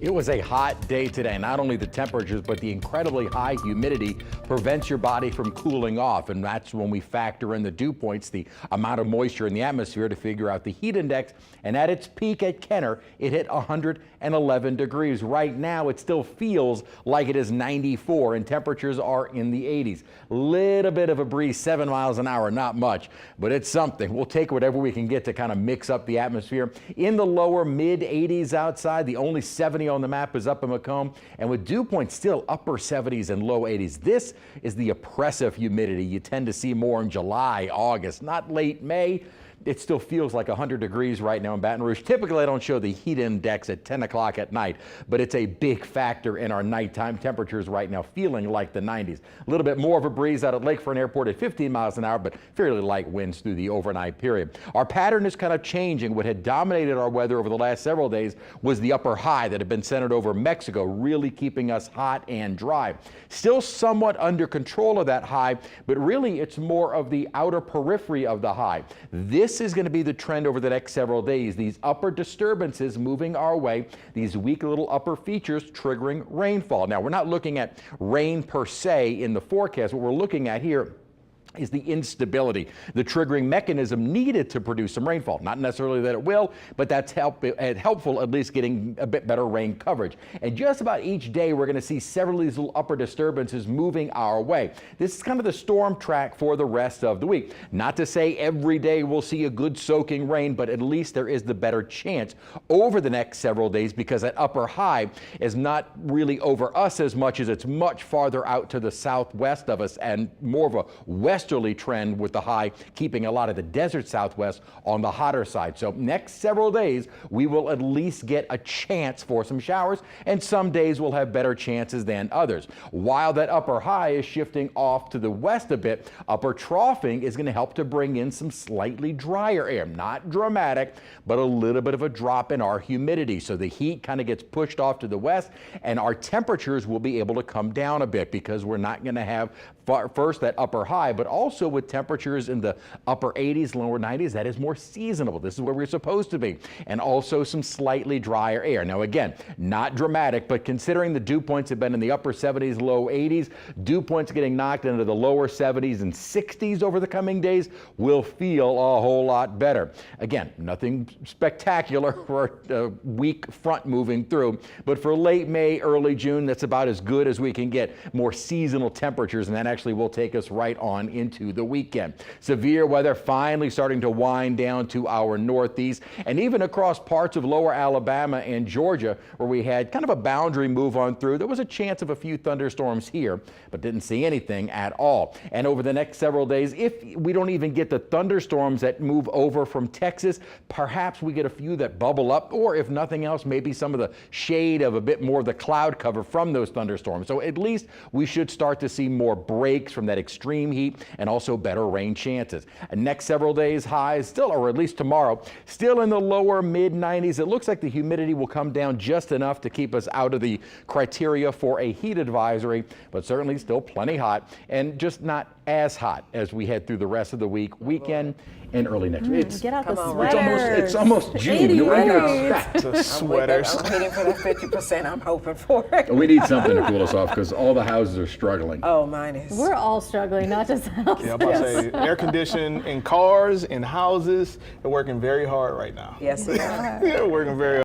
It was a hot day today. Not only the temperatures, but the incredibly high humidity prevents your body from cooling off. And that's when we factor in the dew points, the amount of moisture in the atmosphere, to figure out the heat index. And at its peak at Kenner, it hit 111 degrees. Right now, it still feels like it is 94, and temperatures are in the 80s. Little bit of a breeze, 7 miles an hour, not much, but it's something. We'll take whatever we can get to kind of mix up the atmosphere. In the lower mid 80s outside, the only 70 on the map is up in Macomb, and with dew points still upper 70s and low 80s. This is the oppressive humidity you tend to see more in July, August, not late May. It still feels like 100 degrees right now in Baton Rouge. Typically, I don't show the heat index at 10 o'clock at night, but it's a big factor in our nighttime temperatures right now, feeling like the 90s. A little bit more of a breeze out at Lakefront Airport at 15 miles an hour, but fairly light winds through the overnight period. Our pattern is kind of changing. What had dominated our weather over the last several days was the upper high that had been centered over Mexico, really keeping us hot and dry. Still somewhat under control of that high, but really it's more of the outer periphery of the high. This is going to be the trend over the next several days. These upper disturbances moving our way, these weak little upper features triggering rainfall. Now, we're not looking at rain per se in the forecast. What we're looking at here is the instability, the triggering mechanism needed to produce some rainfall. Not necessarily that it will, but that's helpful at least getting a bit better rain coverage. And just about each day, we're going to see several of these little upper disturbances moving our way. This is kind of the storm track for the rest of the week. Not to say every day we'll see a good soaking rain, but at least there is the better chance over the next several days, because that upper high is not really over us as much as it's much farther out to the southwest of us, and more of a westerly trend, with the high keeping a lot of the desert southwest on the hotter side. So next several days, we will at least get a chance for some showers, and some days will have better chances than others. While that upper high is shifting off to the west a bit, upper troughing is going to help to bring in some slightly drier air. Not dramatic, but a little bit of a drop in our humidity. So the heat kind of gets pushed off to the west, and our temperatures will be able to come down a bit, because we're not going to have first that upper high, but also with temperatures in the upper 80s, lower 90s, that is more seasonable. This is where we're supposed to be. And also some slightly drier air. Now again, not dramatic, but considering the dew points have been in the upper 70s, low 80s, dew points getting knocked into the lower 70s and 60s over the coming days will feel a whole lot better. Again, nothing spectacular for a weak front moving through, but for late May, early June, that's about as good as we can get. More seasonal temperatures, and that actually will take us right on into the weekend. Severe weather finally starting to wind down to our northeast, and even across parts of lower Alabama and Georgia, where we had kind of a boundary move on through. There was a chance of a few thunderstorms here, but didn't see anything at all. And over the next several days, if we don't even get the thunderstorms that move over from Texas, perhaps we get a few that bubble up, or if nothing else, maybe some of the shade of a bit more of the cloud cover from those thunderstorms. So at least we should start to see more breaks from that extreme heat, and also better rain chances. And next several days, highs still, or at least tomorrow, still in the lower mid 90s. It looks like the humidity will come down just enough to keep us out of the criteria for a heat advisory, but certainly still plenty hot, and just not as hot as we head through the rest of the weekend, and early next week. Get out the sweaters. It's almost June. You expect The sweaters. I'm waiting for that 50%. I'm hoping for it. We need something to cool us off, because all the houses are struggling. Oh, mine is. We're all struggling, not just us. Yeah, I'm about to say, air conditioning in cars, in houses, they're working very hard right now. Yes, we are. They're working very hard.